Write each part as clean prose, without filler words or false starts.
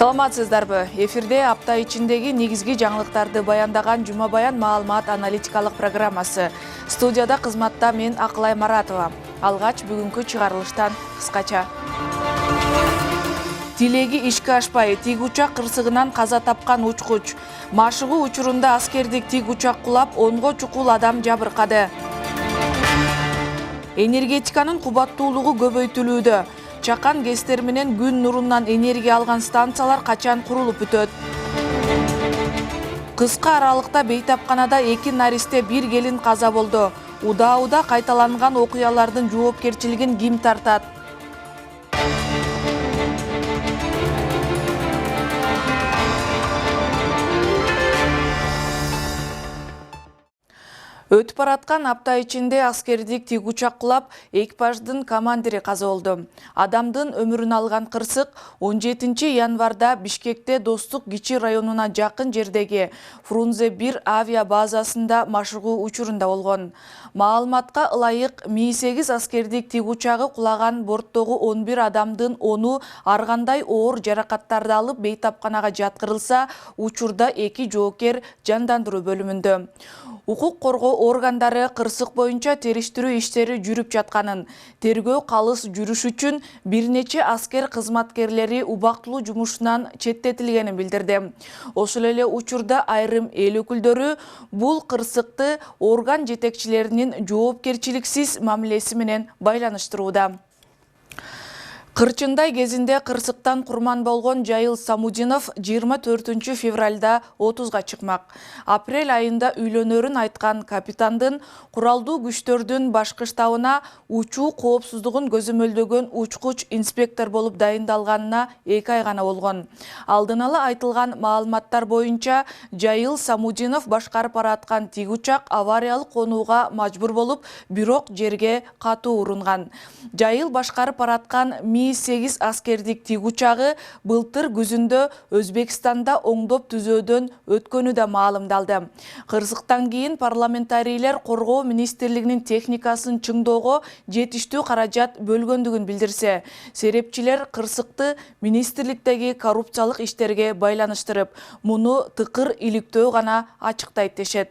Саламатсыздарбы? Эфирде апта ичиндеги негизги жаңылыктарды баяндаган Жума Баян маалымат аналитикалык программасы. Студияда кызматта мен Акылай Маратова. Алгач бүгүнкү чыгарылыштан кыскача. Тилеги ишке ашпай, тиг учак кырсыгынан каза тапкан учкуч. Машыгуу учурунда аскердик тиг учак кулап, 10го чукул адам жабыркады. Энергетиканын кубаттуулугу көбөйтүлүүдө. Чакан ГЭСтер менен күн нурунан энергия алган станциялар качан курулуп бүтөт? Кыска аралыкта бейтапканада 2 наристе 1 келин каза болду. Удаа кайталанган окуялардын жоопкерчилигин ким тартат? Өтүп бараткан апта ичинде аскердик тиг учак кулап, экипаждын командири каза болду. Адамдын өмүрүн алган кырсык 17 январда Бишкекте Достук Кичи районуна жакын жердеги Фрунзе 1 авиа базасында машыгуу учурунда болгон. Маалыматка ылайык, Mi-8 аскердик тиг учагы кулаган борттогу 11 адамдын 10-у ар кандай оор жаракаттарды алып бейтапканага жаткырылса, учурда 2 жоокер жандандыруу бөлүмүндө. Укук коргоо органдары кырсык боюнча териштирүү иштери жүрүп жатканын, тергөө калыс жүрүш үчүн бир нече аскер кызматкерлери убактылуу жумушунан четтетилгенин билдирди. Ошол эле учурда айрым эл өкүлдөрү бул кырсыкты орган жетекчилеринин жоопкерчиликсиз мамилеси менен байланыштырууда. Кырчындай кезинде кырсыктан курман болгон Жайыл Самудинов 24 февралда 30га чыкмак. Апрель айында үйлөнөрүн айткан капитандын куралдуу күчтөрдүн башкы штабына учуу коопсуздугун көзөмөлдөгөн учкуч инспектор болуп дайындалганына 2 ай гана болгон. Алдын ала айтылган маалыматтар боюнча Жайыл Самудинов башкарып бараткан тиг учак авариялык конууга мажбур болуп, бирок жерге катуу урунган. Жайыл башкарып бараткан Mi-8 аскердик тиг учагы былтыр күзүндө Өзбекстанда оңдоп түзөөдөн өткөнү да маалымдалды. Кырсыктан кийин парламентарийлер коргоо министрлигинин техникасын чыңдоого жетиштүү каражат бөлгөндүгүн билдирсе, серепчилер кырсыкты министрликтеги коррупциялык иштерге байланыштырып, муну тыкыр иликтөө гана ачыктайт дешет.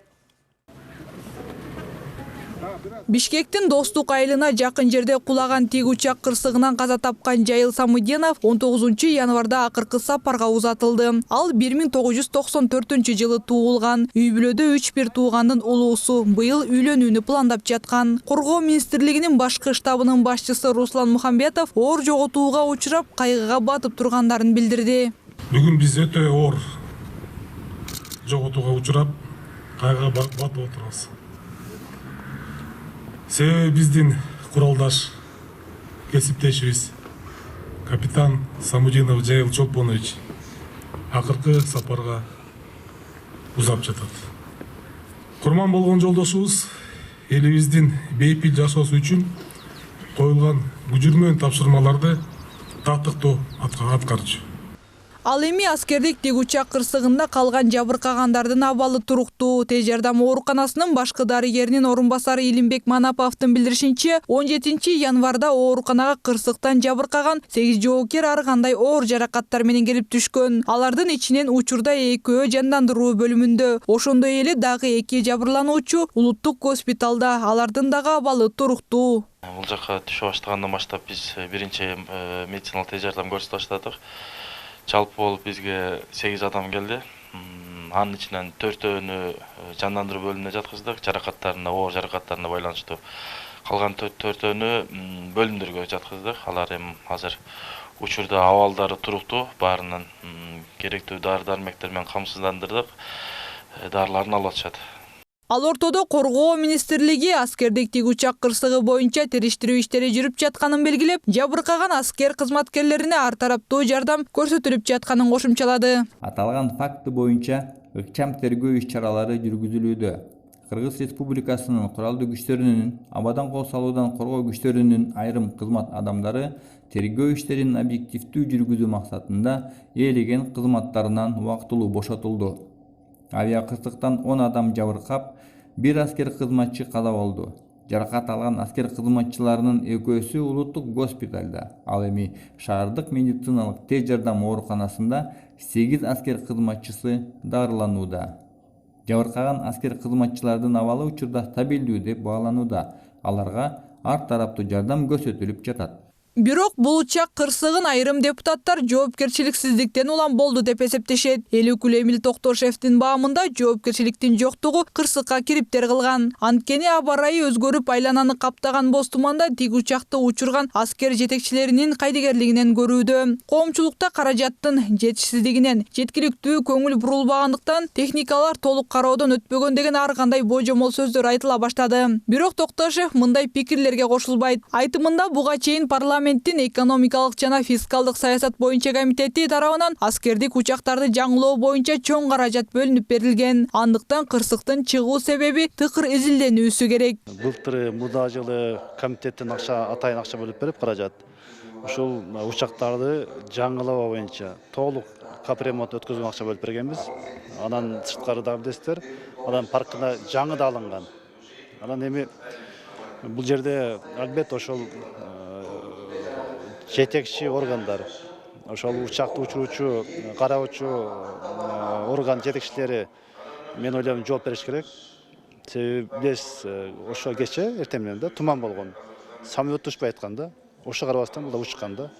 Бишкектин Достук айылына жакын жерде кулаган тиг учак кырсыгынан каза тапкан Жайыл Самудинов 19 январда акыркы сапарга узатылды. Ал 1994 туулган. Үй бүлөдө 3 туугандын улуусу, быйыл үйлөнүүнү пландап жаткан. Коргоо министрлигинин башкы штабынын башчысы Руслан Мухамбетов оор жоготууга учурап, кайгыга батып тургандарын билдирди. Бүгүн биз өтө оор жоготууга учурап, кайгыга батып отурабыз. Себеби биздин куралдаш кесиптешибиз капитан Самудинов Жайыл Чолпонович акыркы сапарга узап жатат. Курман болгон жолдошубуз элибиздин бейпил жашоосу үчүн коюлган күжүрмөн тапшырмаларды татыктуу аткарчу. Ал эми аскердик тиг учак кырсыгында калган жабыркагандардын абалы туруктуу. Тез жардам ооруканасынын башкы дарыгеринин орун басары Илимбек Манаповдун билдиришинче, 17 январда ооруканага кырсыктан жабыркаган 8 жоокер ар кандай оор жаракаттар менен келип түшкөн. Алардын ичинен учурда 2 жандандыруу бөлүмүндө. Ошондой эле дагы 2 жабырлануучу улуттук госпиталда. Алардын дагы абалы туруктуу. Бул жака түшө баштагандан баштап биз биринчи медициналык тез жардам көрсөтүп баштадык. Жалпы болуп бизге 8 адам келди. Анын ичинен 4-өөнү жандандыруу бөлүмүнө жаткыздык, жаракаттарына, оор жаракаттарына байланыштуу. Калган 4-өөнү бөлүмдөргө жаткыздык. Алар эми азыр учурда абалдары туруктуу, баарынын керектүү дары-дармектер менен камсыздандырдык. Дарыларын алып атышат. Ал ортодо Коргоо министрлиги аскердик тиг учак кырсыгы боюнча териштирүү иштери жүрүп жатканын белгилеп, жабыркаган аскер кызматкерлерине ар тараптуу жардам көрсөтүлүп жатканын кошумчалады. Аталган факты боюнча ыкчам тергөө иш-чаралары жүргүзүлүүдө. Кыргыз Республикасынын куралдуу күчтөрүнүн, абадан кол салуудан коргоо күчтөрүнүн айрым кызмат адамдары тергөө иштерин объективдүү жүргүзүү максатында ээлеген кызматтарынан убактылуу бошотулду. Авиакырсыктан 10 адам жабыркап, 1 аскер кызматчы каза болду. Жаракат алган аскер кызматчыларынын экөөсү улуттук госпиталда, ал эми шаардык медициналык тез жардам ооруканасында 8 аскер кызматчысы дарыланууда. Жабыркаган аскер кызматчылардын абалы учурда стабилдүү деп бааланууда. Аларга ар тараптуу жардам көрсөтүлүп жатат. Бирок бул учак кырсыгын айрым депутаттар жоопкерчиликсиздиктен улам болду деп эсептешет. Эл өкүлү Эмил Токтошевдин баамында жоопкерчиликтин жоктугу кырсыкка кириптер кылган. Анткени аба ырайы өзгөрүп айлананы каптаган боз туманда тиг учакты учурган аскер жетекчилеринин кайдыгерлигинен көрүүдө. Коомчулукта каражаттын жетишсиздигинен, жеткиликтүү көңүл бурулбагандыктан техникалар толук кароодон өтпөгөн деген ар кандай божомол сөздөр айтыла баштады. Бирок Токтошев мындай пикирлерге кошулбайт. Айтымында буга чейин парламенттин экономикалык жана фискалдык саясат боюнча комитети тарабынан аскердик учактарды жаңылоо боюнча чоң каражат бөлүнүп берилген. Андыктан кырсыктын чыгуу себеби тыкыр изилденүүсү керек. Былтыр мурда жылы комитеттен атайын акча бөлүп берип каражат. Ушул учактарды жаңылоо боюнча толук капремонт өткөзгөн акча бөлүп бергенбиз. Анан сырткары дагы билесиздер, анан паркына жаңы да алынган. Анан эми бул жерде албетте ошол жетекчи органдар, ошол учакты учуруучу, кароочу орган жетекчилери мен ойлойм жооп бериш керек. Себеби биз ошо кече эртең менен туман болгон. Самолет учпай атканда, ошо карабастан бул учкан да.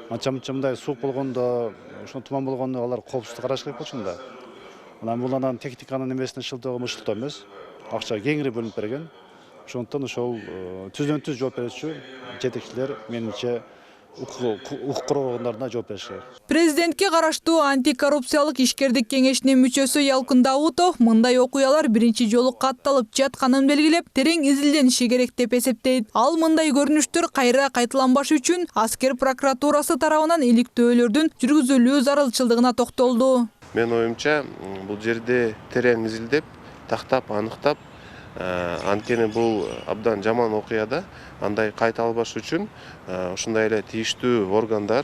Анча-мынча мындай суук болгондо, ошо туман болгондо алар коопсуздук караш керек болчу да. Анан техниканын эмесине шылтоо эмес. Акча кеңири бөлүнүп берген. Ошондон ошол түздөн-түз жооп берүүчү жетекчилер менимче укук органдарына жооп бериш керек. Президентке караштуу антикоррупциялык ишкердик кеңешинин мүчөсү Ялкын Даутов мындай окуялар биринчи жолу катталып жатканын белгилеп, терең изилдениши керек деп эсептейт. Ал мындай көрүнүштөр кайра кайталанбаш үчүн аскер прокуратурасы тарабынан иликтөөлөрдүн жүргүзүлүү зарылчылыгына токтолду. Мен оюмча бул жерде терең изилдеп, тактап, аныктап, анткени бул абдан жаман окуяда андай кайталбаш үчүн ушундай эле тийиштүү органдар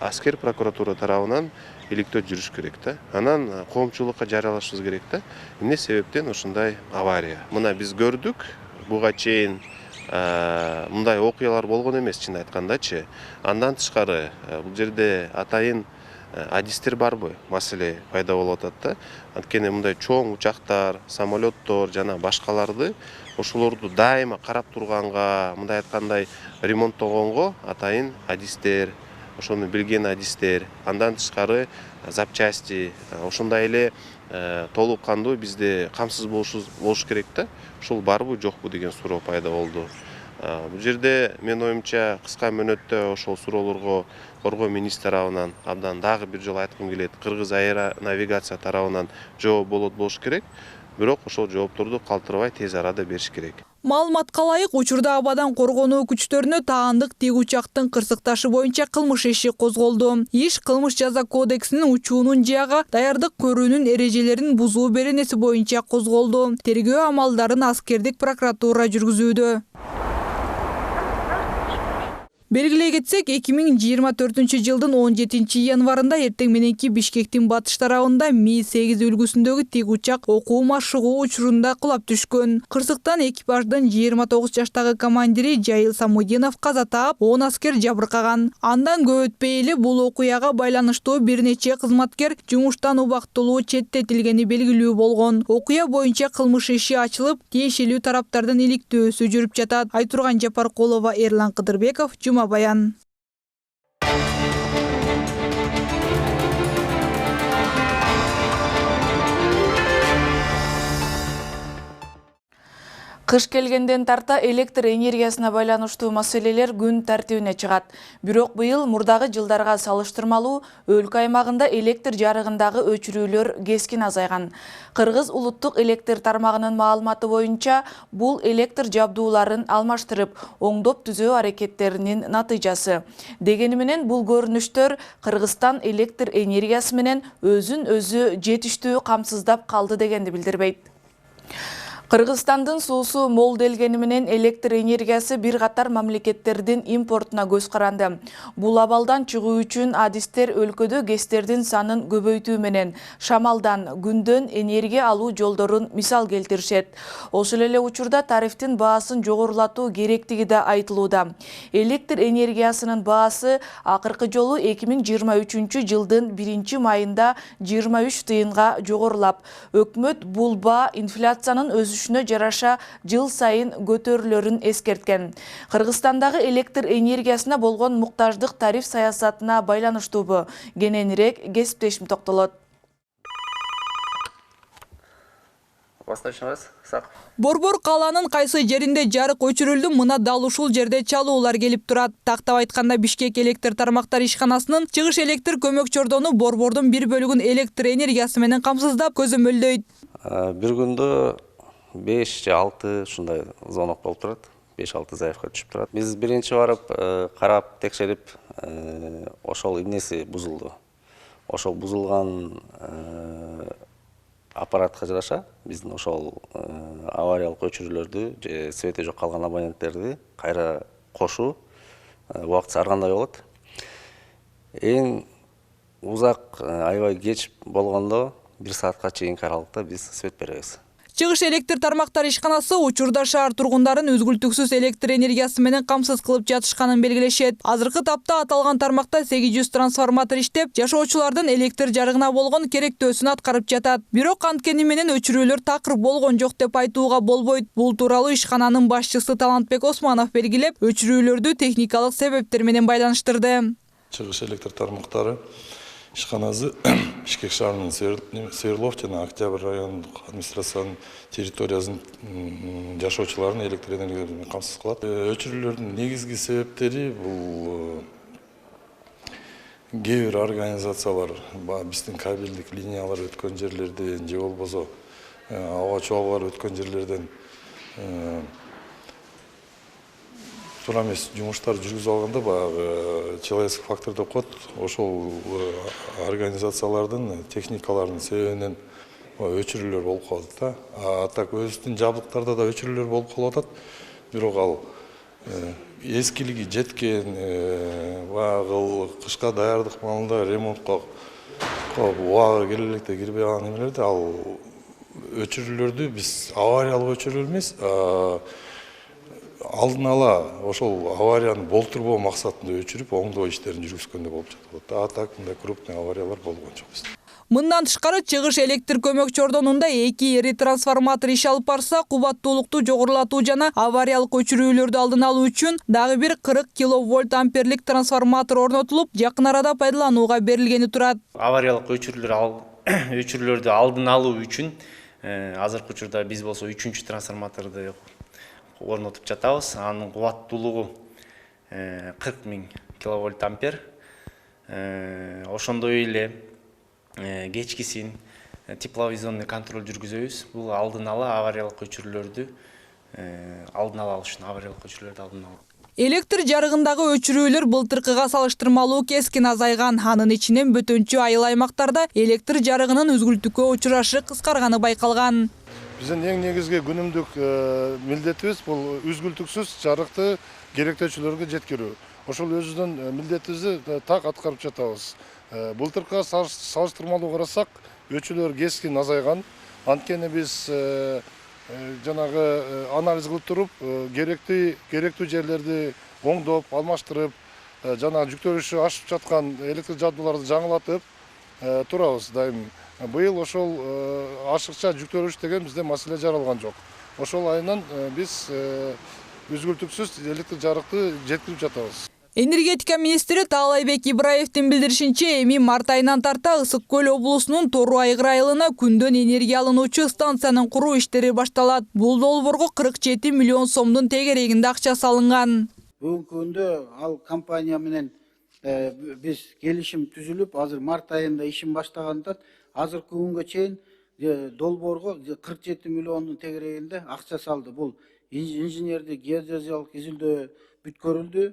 аскер прокуратура тарабынан иликтөө жүрүш керек да. Анан коомчулукка жарыялашыбыз керек да. Эмне себептен ушундай авария? Мына биз көрдүк, буга чейин мындай окуялар болгон эмес, чын айткандачы. Андан тышкары бул жерде атайын адистер барбы? Маселе пайда болуп атат да. Анткени мындай чоң учактар, самолеттор жана башкаларды ошолорду дайыма карап турганга, мындай айткандай ремонттогонго атайын адистер, ошону билген адистер, андан тышкары запчасти, ошондой эле толук кандуу бизде камсыз болуш керек да. Ушул барбы, жокпу деген суроо пайда болду. Бул жерде мен оюмча кыска мөөнөттө ошол суроолорго коргоо министри тарабынан абдан дагы бир жолу айткым келет. Кыргыз аэронавигация тарабынан жооп болуш керек. Бирок ошол жоопторду калтырбай тез арада бериш керек. Маалыматка ылайык, учурда абадан коргонуу күчтөрүнө таандык тиг учактын кырсыкташы боюнча кылмыш иши козголду. Иш кылмыш жаза кодексинин учуунун жыяга даярдык көрүүнүн эрежелерин бузуу беренеси боюнча козголду. Тергөө амалдарын аскердик прокуратура жүргүзүүдө. Белгилей кетсек, 2024 жылдын 17 январында эртең мененки Бишкектин батыш тарабында Ми-8 үлгүсүндөгү тиг учак окуу машыгуу учурунда кулап түшкөн. Кырсыктан экипаждын 29 жаштагы командири Жайыл Самудинов каза таап, 10 аскер жабыркаган. Андан көп өтпөй эле бул окуяга байланыштуу бир нече кызматкер жумуштан убактылуу четтетилгени белгилүү болгон. Окуя боюнча кылмыш иши ачылып, тиешелүү тараптардын иликтөөсү жүрүп жатат. Айтурган Жапаркулова, Эрлан Кыдырбеков, Баян. Кыш келгенден тарта электр энергиясына байланыштуу маселелер күн тартибине чыгат. Бирок быйыл мурдагы жылдарга салыштырмалуу өлкө аймагында электр жарыгындагы өчүрүүлөр кескин азайган. Кыргыз улуттук электр тармагынын маалыматы боюнча, бул электр жабдууларын алмаштырып, оңдоп түзөө аракеттеринин натыйжасы. Дегени менен бул көрүнүштөр Кыргызстан электр энергиясы менен өзүн өзү жетиштүү камсыздап калды дегенди билдирбейт. Кыргызстандын суусу молделгени менен электр энергиясы бир катар мамлекеттердин импортуна көз каранды. Бул абалдан чыгуу үчүн адистер өлкөдө гэстердин санын көбөйтүү менен шамалдан, күндөн энергия алуу жолдорун мисал келтиришет. Ошол эле учурда тарифтин баасын жогорулатуу керектиги да айтылууда. Электр энергиясынын баасы акыркы жолу 2023 жылдын 1-майында 23 тыйынга жогорулап, өкмөт бул баа инфляциянын өсүшүнө жараша жыл сайын көтөрүлөрүн эскерткен. Кыргызстандагы электр энергиясына болгон муктаждык тариф саясатына байланыштуубу? Кененирээк кесиптешим токтолот. Борбор калаанын кайсы жеринде жарык өчүрүлдү, мына дал ушул жерде чалуулар келип турат. Тактап айтканда Бишкек электр тармактар ишканасынын чыгыш электр көмөк чордону борбордун бир бөлүгүн электр энергиясы менен камсыздап көзөмөлдөйт. Бир күндө 5 же 6 ушундай звонок болуп турат. 5-6 заявка түшүп турат. Биз биринчи барып карап текшерип, ошол эмнеси бузулду. Ошол бузулган аппаратка жараша биздин ошол авариялык өчүрүүлөрдү же свети жок калган абоненттерди кайра кошуу убактысы ар кандай болот. Эң узак аябай кеч болгондо 1 саатка чейинки аралыкта биз свет беребиз. Чыгыш электр тармактар ишканасы учурда шаар тургундарын үзгүлтүксүз электр энергиясы менен камсыз кылып жатышканын белгилешет. Азыркы тапта аталган тармакта 800 трансформатор иштеп, жашоочулардын электр жарыгына болгон керектөөсүн аткарып жатат. Бирок анткени менен өчүрүүлөр такыр болгон жок деп айтууга болбойт. Бул тууралуу ишкананын башчысы Талантбек Османов белгилеп, өчүрүүлөрдү техникалык себептер менен байланыштырды. Чыгыш электр тармактары ишканасы Бишкек шаарынын Свердлов жана Октябрь райондук администрациянын территориясын жашоочуларын электр энергия менен камсыз кылат. Өчүрүүлөрдүн негизги себептери бул кээ бир организациялар биздин кабелдик линиялар өткөн жерлерден же болбосо аба чуалгалар өткөн жерлерден туура эмес жумуштар жүргүзүп алганда баягы человеческий фактор деп коет. Ошол организациялардын техникаларынын себебинен өчүрүүлөр болуп калат да. А так өзүбүздүн жабдыктарда да өчүрүүлөр болуп калып атат. Бирок ал эскилиги жеткен, баягы кышка даярдык маалында ремонтко убагы келе электе кирбей калган эмелерди ал өчүрүүлөрдү биз авариялык өчүрүү эмес, алдын ала ошол аварияны болтурбоо максатында өчүрүп, оңдоо иштерин жүргүзгөндө болуп жатат. А так мындай крупный авариялар болгон жок. Мындан тышкары чыгыш электр көмөк чордонунда 2 ири трансформатор иш алып барса, кубаттуулукту жогорулатуу жана авариялык өчүрүүлөрдү алдын алуу үчүн дагы бир 40 киловольт амперлик трансформатор орнотулуп, жакын арада пайдаланууга берилгени турат. Авариялык өчүрүүлөрдү алдын алуу үчүн азыркы учурда биз болсо 3-чү трансформаторду орнотуп жатабыз. Анын кубаттуулугу 40 000 киловольт ампер. Ошондой эле кечкисин тепловизионный контроль жүргүзөбүз. Бул алдын ала авариялык өчүрүүлөрдү алдын ала алыш үчүн авариялык өчүрүүлөрдү алдын алуу. Электр жарыгындагы өчүрүүлөр былтыркыга салыштырмалуу кескин азайган. Анын ичинен бөтөнчү айыл аймактарда электр жарыгынын үзгүлтүккө учурашы кыскарганы байкалган. Биздин эң негизги күнүмдүк милдетибиз бул үзгүлтүксүз жарыкты керектөөчүлөргө жеткирүү. Ошол өзүбүздүн милдетибизди так аткарып жатабыз. Былтыркыга салыштырмалуу карасак, өчүрүүлөр кескин азайган. Анткени биз жанагы анализ кылып туруп, керектүү жерлерди оңдоп, алмаштырып, жанагы жүктөлүшү ашып жаткан электр жабдууларды жаңылатып турабыз дайым. Быйыл ошол ашыкча жүктөлүш деген бизде маселе жаралган жок. Ошол айынан биз үзгүлтүксүз электр жарыкты жеткирип жатабыз. Энергетика министри Таалайбек Ибраевдин билдиришинче, эми март айынан тарта Ысык Көл облусунун Тору Айгыр айылына күндөн энергия алынуучу станциянын куруу иштери башталат. Бул долбоорго 47 миллион сомдун тегерегинде акча салынган. Бүгүнкү күндө ал компания менен биз келишим түзүлүп, азыр март айында ишин баштагандан азыркы күнгө чейин долбоорго 47 миллиондун тегерегинде акча салды. Бул инженердик геодезиялык изилдөө бүткөрүлдү.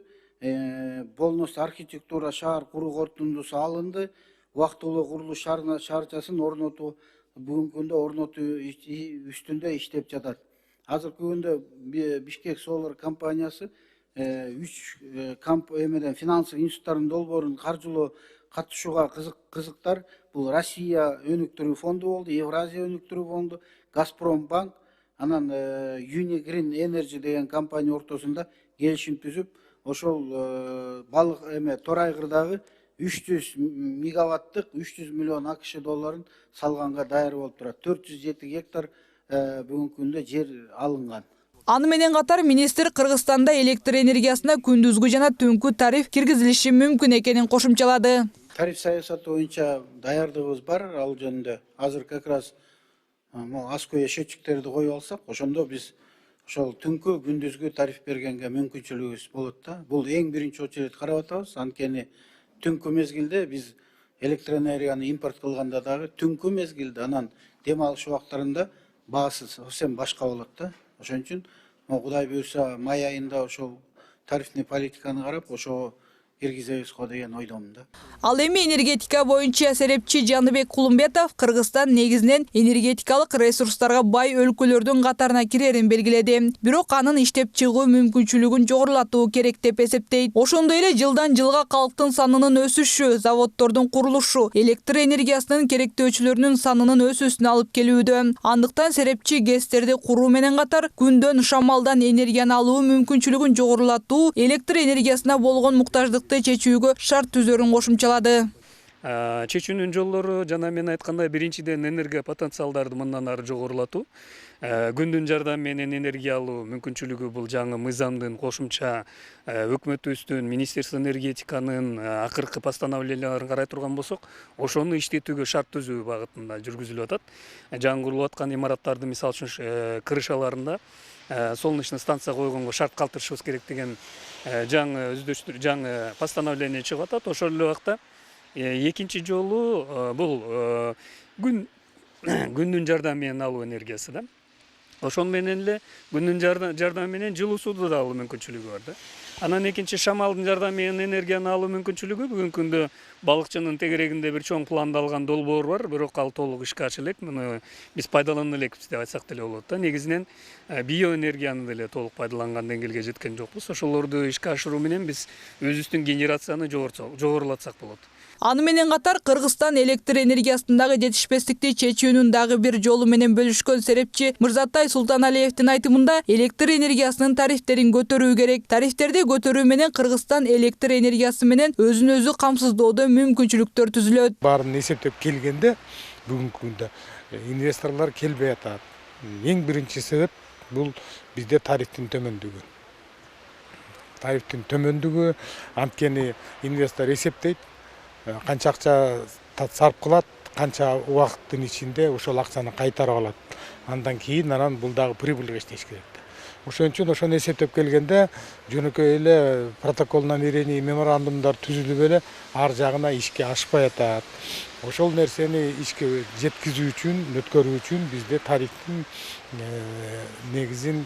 Болнус архитектура шаар куруу корутундусу алынды. Убактылуу курулуш шаарчасын орнотуу бүгүнкү күндө орнотуу үстүндө иштеп жатат. азыркы күндө Бишкек Solar компаниясы 3 финансылык институттардын долбоорун каржылоо катышууга кызыктар. Бул Россия өнүктүрүү фонду болду, Евразия өнүктүрүү фонду, Газпромбанк, анан Unigrin Energy деген компания ортосунда келишим түзүп, ошол балык тор айгырдагы 300 мегаваттык 300 миллион АКШ долларын салганга даяр болуп турат. 407 гектар бүгүнкү күндө жер алынган. Аны менен катар министр Кыргызстанда электр энергиясына күндүзгү жана түнкү тариф киргизилиши мүмкүн экенин кошумчалады. Тариф саясаты боюнча даярдыгыбыз бар, ал жөнүндө азыр как раз аскөе счетчиктерди коюп алсак, ошондо биз ошол түнкү күндүзгү тариф бергенге мүмкүнчүлүгүбүз болот да. Бул эң биринчи очередь карап атабыз. Анткени түнкү мезгилде биз электр энергияны импорт кылганда дагы түнкү мезгилде анан дем алыш убактарында баасы совсем башка болот да. Ошон үчүн Кудай буйрса май айында ошол тарифный политиканы карап ошого киргизебиз го деген ойдомун да. Ал эми энергетика боюнча серепчи Жаныбек Кулумбетов Кыргызстан негизинен энергетикалык ресурстарга бай өлкөлөрдүн катарына кирерин белгиледи. Бирок анын иштеп чыгуу мүмкүнчүлүгүн жогорулатуу керек деп эсептейт. Ошондой эле жылдан жылга калктын санынын өсүшү, заводдордун курулушу, электр энергиясынын керектөөчүлөрүнүн санынын өсүүсүнө алып келүүдө. Андыктан серепчи ГЭСтерди куруу менен катар күндөн шамалдан энергияны алуу мүмкүнчүлүгүн жогорулатуу, электр энергиясына болгон муктаждык чечүүгө шарт түзөрүн кошумчалады. Чечүүнүн жолдору жана мен айткандай биринчиден энергия потенциалдарды мындан ары жогорулатуу. Күндүн жардамы менен энергия алуу мүмкүнчүлүгү бул жаңы мыйзамдын кошумча өкмөтүбүздүн Министерство энергетиканын акыркы постановленияларын карай турган болсок, ошону иштетүүгө шарт түзүү багытында жүргүзүлүп атат. Жаңы курулуп аткан имараттардын мисалы үчүн крышаларында солнечный станция койгонго шарт калтырышыбыз керек деген жаңы постановление чыгып атат. Ошол эле убакта экинчи жолу бул күндүн жардамы менен алуу энергиясы да. Ошол менен эле күндүн жардамы менен жылуу сууду да алуу мүмкүнчүлүгү бар да. Анан экинчи шамалдын жардамы менен энергияны алуу мүмкүнчүлүгү бүгүнкү күндө балыкчынын тегерегинде бир чоң пландалган долбоор бар, бирок ал толук ишке ашып элек. Муну биз пайдалана элекпиз деп айтсак деле болот да. Негизинен биоэнергияны деле толук пайдаланган деңгээлге жеткен жокпуз. Ошолорду ишке ашыруу менен биз өзүбүздүн генерацияны жогорулатсак болот. Аны менен катар Кыргызстан электр энергиясындагы жетишпестикти чечүүнүн дагы бир жолу менен бөлүшкөн серепчи Мырзатай Султаналиевдин айтымында электр энергиясынын тарифтерин көтөрүү керек. Тарифтерди көтөрүү менен Кыргызстан электр энергиясы менен өзүн өзү камсыздоодо мүмкүнчүлүктөр түзүлөт. Баарын эсептеп келгенде бүгүнкү күндө инвесторлор келбей атат. Эң биринчи себеп бул бизде тарифтин төмөндүгү. Тарифтин төмөндүгү анткени инвестор эсептейт, канча акча сарп кылат, канча убакыттын ичинде ошол акчаны кайтарып алат. Андан кийин бул дагы прибыльга иштеш керек. Ошон үчүн ошону эсептеп келгенде жөнөкөй эле протокол намерений меморандумдар түзүлүп эле ар жагына ишке ашпай атат. Ошол нерсени ишке жеткизүү үчүн, өткөрүү үчүн бизде тарифтин негизин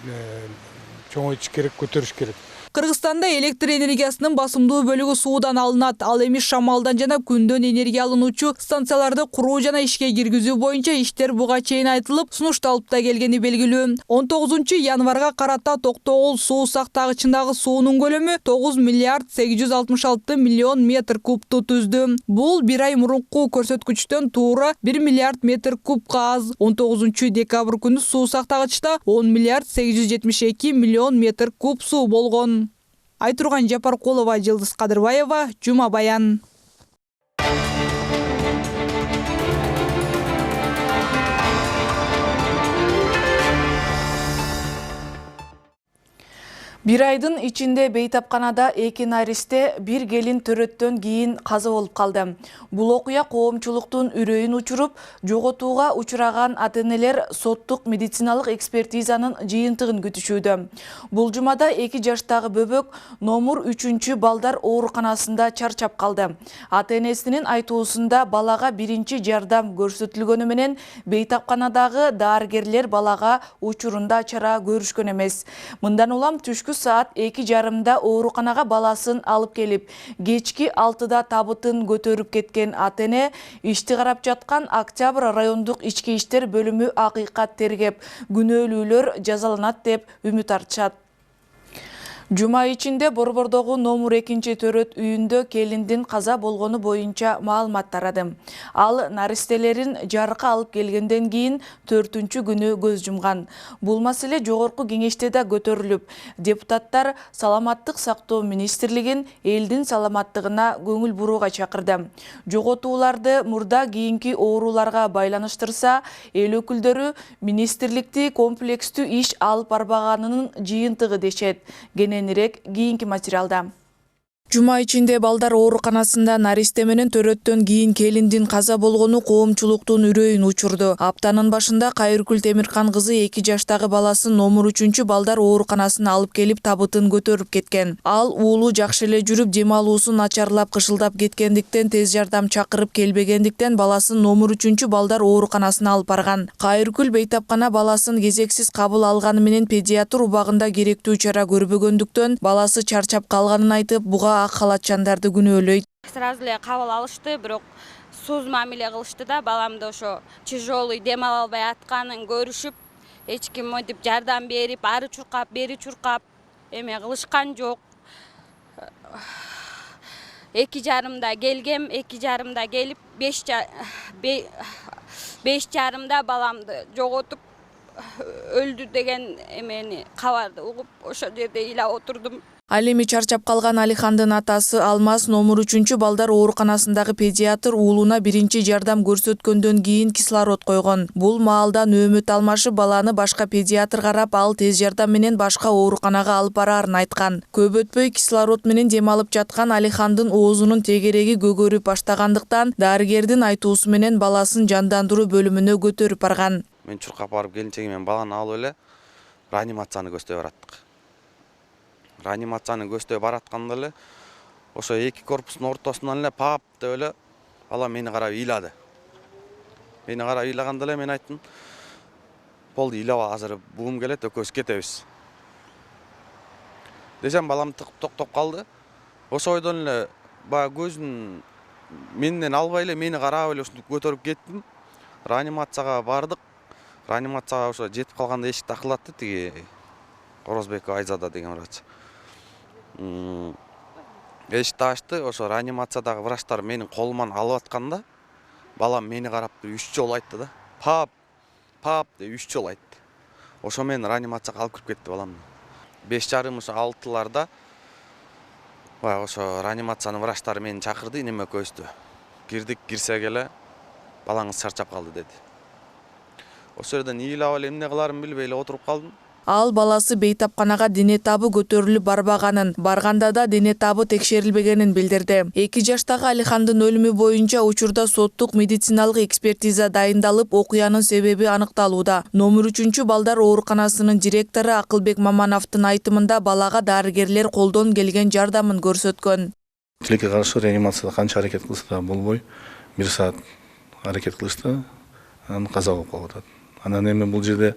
чоңойтуш керек, көтөрүш керек. Кыргызстанда электр энергиясынын басымдуу бөлүгү суудан алынат. Ал эми шамалдан жана күндөн энергия алынуучу станцияларды куруу жана ишке киргизүү боюнча иштер буга чейин айтылып, сунушталып да келгени белгилүү. 19 январга карата Токтогул суу сактагычындагы суунун көлөмү 9 миллиард 866 миллион метр кубту түздү. Бул бир ай мурунку көрсөткүчтөн туура 1 миллиард метр кубка аз. 19 декабрь күнү суу сактагычта 10 миллиард 872 миллион метр куб суу болгон. Айтурган Жапаркулова, Жылдыз Кадырбаева, Жума Баян. Bir айдын ичинде Бейтапканада эки наристе бир келин төрөттөн кийин каза болуп калды. Бул окуя коомчулуктун үрөйүн учуруп, жоготууга учураган ата-энелер соттук медициналык экспертизанын жыйынтыгын күтүшүүдө. Бул жумада 2 жаштагы бөбөк номур 3 балдар ооруканасында чарчап калды. Ата-энесинин айтуусунда балага биринчи жардам көрсөтүлгөнү менен Бейтапканадагы дарыгерлер балага учурунда чара көрүшкөн эмес. Мындан улам түшкү түшкү саат 2:30 ооруканага баласын алып келип, кечки 6-да табытын көтөрүп кеткен ата-эне ишти карап жаткан Октябрь райондук ички иштер бөлүмү акыйкат тергеп, күнөөлүүлөр жазаланат деп үмүт артышат. Жума ичинде Борбордогу номер 2-төрөт үйүндө келиндин каза болгону боюнча маалымат тарады. Ал наристелерин жарыкка алып келгенден кийин 4-күнү көз жумган. Бул маселе жогорку кеңеште да көтөрүлүп, депутаттар Саламаттык сактоо министрлигин элдин саламаттыгына көңүл бурууга чакырды. Жоготууларды мурда кийинки ооруларга байланыштырса, эл өкүлдөрү министрликти комплекстүү иш алып барбаганынын жыйынтыгы дешет. Кененирээк кийинки материалда. Жума ичинде балдар ооруканасында наристе менен төрөттөн кийин келиндин каза болгону коомчулуктун үрөйүн учурду. Аптанын башында Кайыркүл Темиркан кызы 2 жаштагы баласын номер 3 балдар ооруканасына алып келип табытын көтөрүп кеткен. Ал уулу жакшы эле жүрүп, дем алуусу начарлап кышылдап кеткендиктен тез жардам чакырып келбегендиктен баласын номер 3 балдар ооруканасына алып барган. Кайыркүл бейтапкана баласын кезексиз кабыл алганы менен педиатр убагында керектүү чара көрбөгөндүктөн баласы чарчап калганын айтып, буга ак халатчандарды күнөөлөйт. Сразу эле кабыл алышты, бирок сууз мамиле кылышты да, баламды ошо тяжелый дем ала албай атканын көрүшүп, эч ким монтип жардам берип, ары чуркап, бери чуркап эме кылышкан жок. 2:30 келгем, 2:30 келип 5:30 баламды жоготуп өлдү деген эмени кабарды угуп, ошо жерде ыйлап отурдум. Ал эми чарчап калган Алихандын атасы Алмаз номер 3 балдар ооруканасындагы педиатр уулуна биринчи жардам көрсөткөндөн кийин кислород койгон. Бул маалда нөөмөт алмашып, баланы башка педиатр карап, ал тез жардам менен башка ооруканага алып бараарын айткан. Көп өтпөй кислород менен дем алып жаткан Алихандын оозунун тегереги көгөрүп баштагандыктан дарыгердин айтуусу менен баласын жандандыруу бөлүмүнө көтөрүп барган. Мен чуркап барып келинчеги менен баланы алып эле реанимацияны көздөй бараттык. Реанимацияны көздөй баратканда эле ошо эки корпустун ортосунан эле пап деп эле бала мени карап ыйлады. Мени карап ыйлаганда эле мен айттым: "Болду, ыйлаба, азыр бугум келет, экөөбүз кетебиз." Десем балам токтоп калды. Ошо ойдон эле баягы көзүн менден албай эле мени карап эле ушинтип көтөрүп кеттим. Реанимацияга бардык. Реанимацияга ошо жетип калганда эшик такылатты, тиги Орозбекова Айзада деген врач. Эшикти ачты, ошо реанимациядагы врачтар менин колуман алып атканда, балам мени карап 3 жолу айтты да. Пап, пап деп 3 жолу айтты. Ошо мен реанимацияга алып кирип кетти баламды. 5:30 ошо 6:ларда баягы ошо реанимациянын врачтары мени чакырды, неме көздү. Кирдик, кирсек эле балаңыз чарчап калды деди. Ошол жерден ыйлап эле эмне кыларымды билбей эле отуруп калдым. Ал баласы бейтапканага дене табы көтөрүлүп барбаганын, барганда да дене табы текшерилбегенин билдирди. 2 жаштагы Алихандын өлүмү боюнча учурда соттук медициналык экспертиза дайындалып, окуянын себеби аныкталууда. Номер 3 балдар ооруканасынын директору Акылбек Мамановдун айтымында балага дарыгерлер колдон келген жардамын көрсөткөн. Тилекке каршы реанимацияда канча аракет кылса да болбой, 1 саат аракет кылышты, анан каза болуп калып атат. Анан эми бул жерде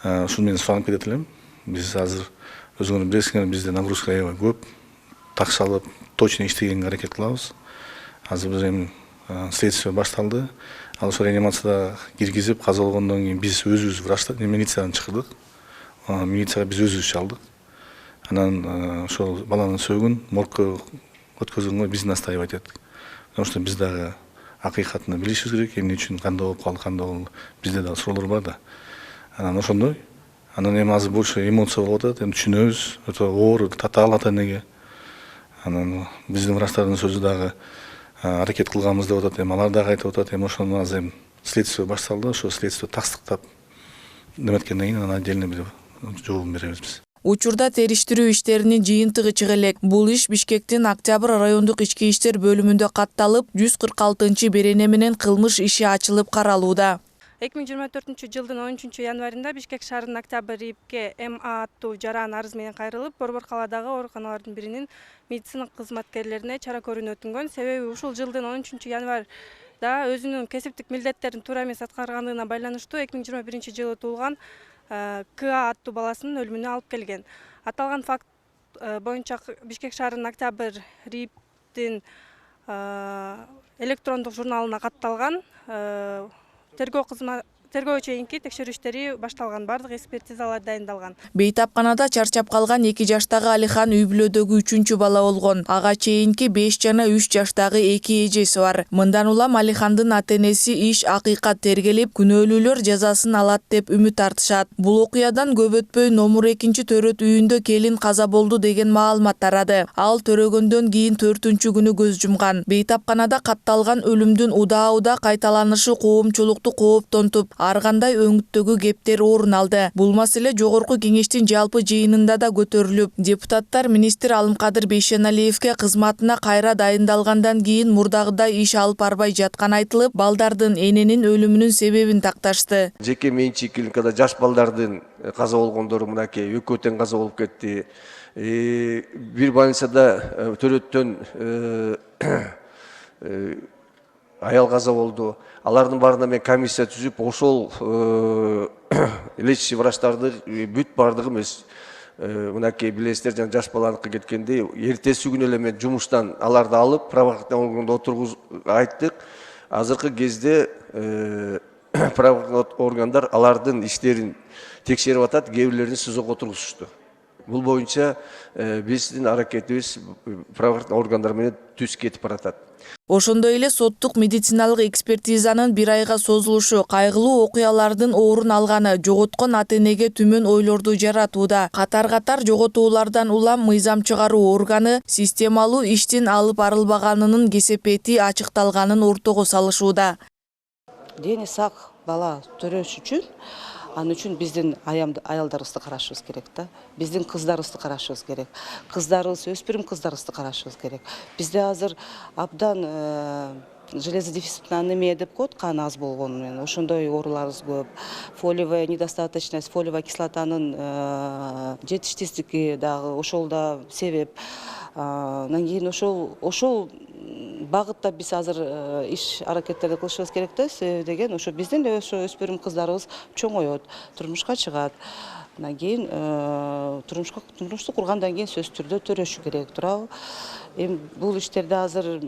ушуну менен суранып кетет элем. Биз азыр өзүңөр билесиңер, бизде нагрузка аябай көп, такшалып, точно иштегенге аракет кылабыз. Азыр биз эми следствие башталды. Ал ошо реанимацияда киргизип, каза болгондон кийин биз өзүбүз врачтар милициядан чакырдык. Милицияга биз өзүбүз чалдык. Анан ошол баланын сөөгүн моргко өткөзгөнгө биз настаивать эттик. Потому что биз дагы акыйкатын билишибиз керек, эмне үчүн кандай болуп калды, кандай болду. Бизде дагы суроолор бар да. Анан ошондой. Анан эми азыр больше эмоция болуп атат, эми түшүнөбүз, өтө оор, татаал ата-энеге. Анан биздин врачтардын сөзү дагы аракет кылганбыз деп атат, эми алар дагы айтып атат, эми ошону азыр эми следствие башталды, ошо следствие тастыктап неметкенден кийин анан отдельно бир жооп беребиз биз. Учурда териштирүү иштеринин жыйынтыгы чыга элек. Бул иш Бишкектин Октябрь райондук ички иштер бөлүмүндө катталып, 146 берене менен кылмыш иши ачылып каралууда. 2024-жылдын 13 январында Бишкек шаарынын Октябрь ИИБке МА аттуу жаран арыз менен кайрылып, Борбор калаадагы ооруканалардын биринин медицина кызматкерлерине чара көрүүнү өтүнгөн. Себеби ушул жылдын 13 январда өзүнүн кесиптик милдеттерин туура эмес аткаргандыгына байланыштуу 2021 жылы туулган КА аттуу баласынын өлүмүнө алып келген. Аталган факт боюнча Бишкек шаарынын Октябрь РИИБтин электрондук журналына катталган тергөө чейинки текшерүү иштери башталган, бардык экспертизалар дайындалган. Бейтапканада чарчап калган 2 жаштагы Алихан үй бүлөдөгү 3-чү бала болгон. Ага чейинки 5 жана 3 жаштагы 2 эжеси бар. Мындан улам Алихандын ата-энеси иш акыйкат тергелип, күнөөлүүлөр жазасын алат деп үмүт артышат. Бул окуядан көп өтпөй номер 2-төрөт үйүндө келин каза болду деген маалымат тарады. Ал төрөгөндөн кийин 4-күнү көз жумган. Бейтапканада катталган өлүмдүн удаа кайталанышы коомчулукту кооптонтуп, ар кандай өңүттөгү кептер орун алды. Бул маселе жогорку кеңештин жалпы жыйынында да көтөрүлүп, депутаттар министр Алымкадыр Бейшеналиевге кызматына кайра дайындалгандан кийин мурдагыдай иш алып барбай жатканы айтылып, балдардын эненин өлүмүнүн себебин такташты. Жеке менчик клиникада жаш балдардын каза болгондору мынакей экөө тең каза болуп кетти. Бир больницада төрөттөн аял каза болду. Алардын баарына мен комиссия түзүп, ошол лечащий врачтарды бүт бардыгы эмес. Мынакей билесиздер, жана жаш баланыкы кеткенде эртеси күнү эле мен жумуштан аларды алып, правоохранительный органда отургузуп айттык. Азыркы кезде правоохранительный органдар алардын иштерин текшерип атат, кээ бирлерин СИЗОго отургузушту. Бул боюнча биздин аракетибиз правоохранительный органдар менен түз кетип баратат. Ошондой эле соттук медициналык экспертизанын 1 айга созулушу кайгылуу окуялардын орун алганы жоготкон ата-энеге түмөн ойлорду жаратууда. Катар жоготуулардан улам мыйзам чыгаруу органы системалуу иштин алып барылбаганынын кесепети ачыкталганын ортого салышууда. Дени сак бала төрөш үчүн аны үчүн биздин аялдарыбызды карашыбыз керек да. Биздин кыздарыбызды карашыбыз керек. Кыздарыбыз, өспүрүм кыздарыбызды карашыбыз керек. Бизде азыр абдан железодефицитный анемия деп коет, кан аз болгону менен ошондой ооруларыбыз көп. Фолиевая недостаточность, фолиевая кислотанын жетиштүүлүгү дагы ошол да себеп. Анан кийин ошол багытта биз азыр иш аракеттерди кылышыбыз керек да, деген ошо биздин эле ошо өспүрүм кыздарыбыз чоңоет, турмушка чыгат. Анан кийин турмушту кургандан кийин сөзсүз түрдө төрөшү керек, туурабы? Эми бул иштерди азыр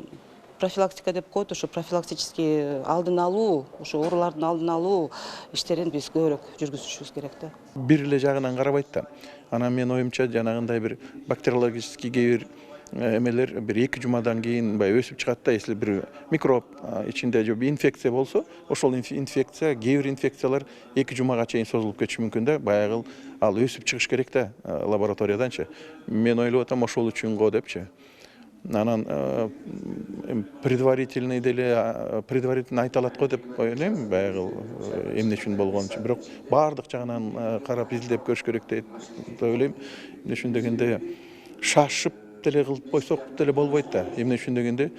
профилактика деп коет, ошо профилактический алдын алуу, ошо оорулардын алдын алуу иштерин биз көбүрөөк жүргүзүшүбүз керек да. Бир эле жагынан карабайт да. Анан мен оюмча жанагындай бир бактериологический кээ бир эмелер бир 2 жумадан кийин өсүп чыгат да, если бир микроб ичинде же инфекция болсо, ошол инфекция, кээ бир инфекциялар 2 жумага чейин созулуп кетиши мүмкүн да, баягы ал өсүп чыгыш керек да лабораторияданчы. Мен ойлоп атам ошол үчүн го депчи. Анан предварительно айта алат го деп ойлойм, баягы эмне үчүн болгонун. Бирок баардык жагынан карап изилдеп көрүш керек деп ойлойм. Эмне үчүн дегенде шашып деле кылып койсок деле болбойт да. Эмне үчүн дегенде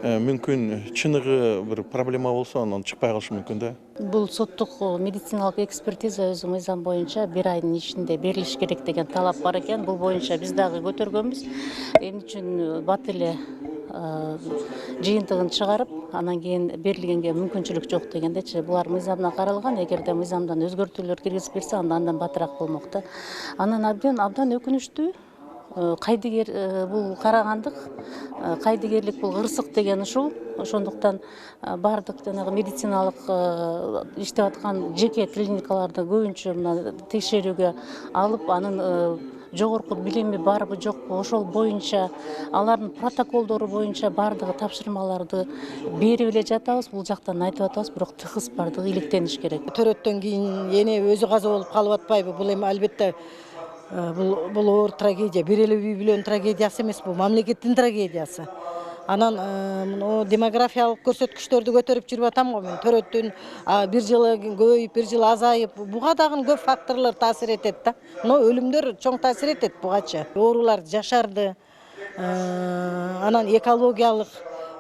мүмкүн чыныгы бир проблема болсо анан чыкпай калышы мүмкүн да. Бул соттук медициналык экспертиза өзү мыйзам боюнча 1 айдын ичинде берилиш керек деген талап бар экен. Бул боюнча биз дагы көтөргөнбүз. Эмне үчүн бат эле жыйынтыгын чыгарып, анан кийин берилгенге мүмкүнчүлүк жок дегендечи. Булар мыйзамдан каралган, эгерде мыйзамдан өзгөртүүлөр киргизип берсе, андан батыраак болмок да. Анан абдан өкүнүчтүү. Кайдыгер бул карагандык, кайдыгерлик бул кырсык деген ушул. Ошондуктан бардык жанагы медициналык иштеп аткан жеке клиникаларды көбүнчө мына текшерүүгө алып, анын жогорку билими барбы жокпу, ошол боюнча алардын протоколдору боюнча бардыгы тапшырмаларды берип эле жатабыз. Бул жактан айтып атабыз, бирок тыгыз бардыгы иликтениш керек. Төрөттөн кийин эне өзү каза болуп калып атпайбы? Бул эми албетте бул оор трагедия, бир эле үй бүлөнүн трагедиясы эмес, бул мамлекеттин трагедиясы. Анан демографиялык көрсөткүчтөрдү көтөрүп жүрүп атам го мен. Төрөттүн бир жылы көбөйүп, бир жылы азайып, буга дагы көп факторлор таасир этет да. Но өлүмдөр чоң таасир этет бугачы. Оорулар жашарды, анан экологиялык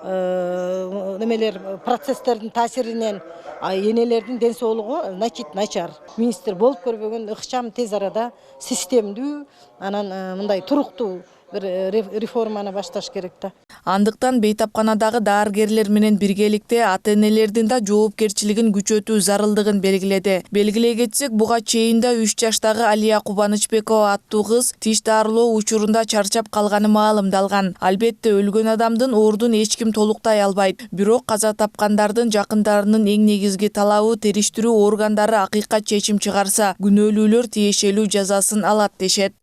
немелер процесстердин таасиринен энелердин ден соолугу начар. Министр болуп көрбөгөн ыкчам тез арада системдүү, анан мындай туруктуу бир реформаны башташ керек да. Андыктан бейтапканадагы дарыгерлер менен биргеликте ата-энелердин да жоопкерчилигин күчөтүү зарылдыгын белгиледи. Белгилей кетсек, буга чейин да 3 жаштагы Алия Кубанычбекова аттуу кыз тиш дарылоо учурунда чарчап калганы маалымдалган. Албетте өлгөн адамдын ордун эч ким толуктай албайт. Бирок каза тапкандардын жакындарынын эң негизги талабы териштирүү органдары акыйкат чечим чыгарса, күнөөлүүлөр тиешелүү жазасын алат дешет.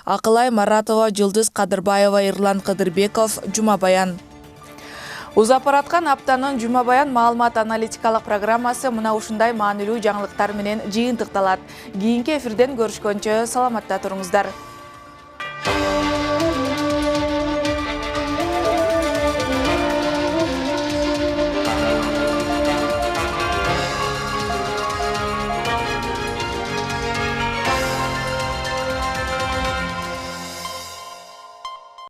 Акылай Маратова, Жылдыз Кадырбаева, Ирлан Кыдырбеков, Жума Баян. Узап бараткан аптанын Жума Баян маалымат аналитикалык программасы мына ушундай маанилүү жаңылыктар менен жыйынтыкталат. Кийинки эфирден көрүшкөнчө саламатта туруңуздар.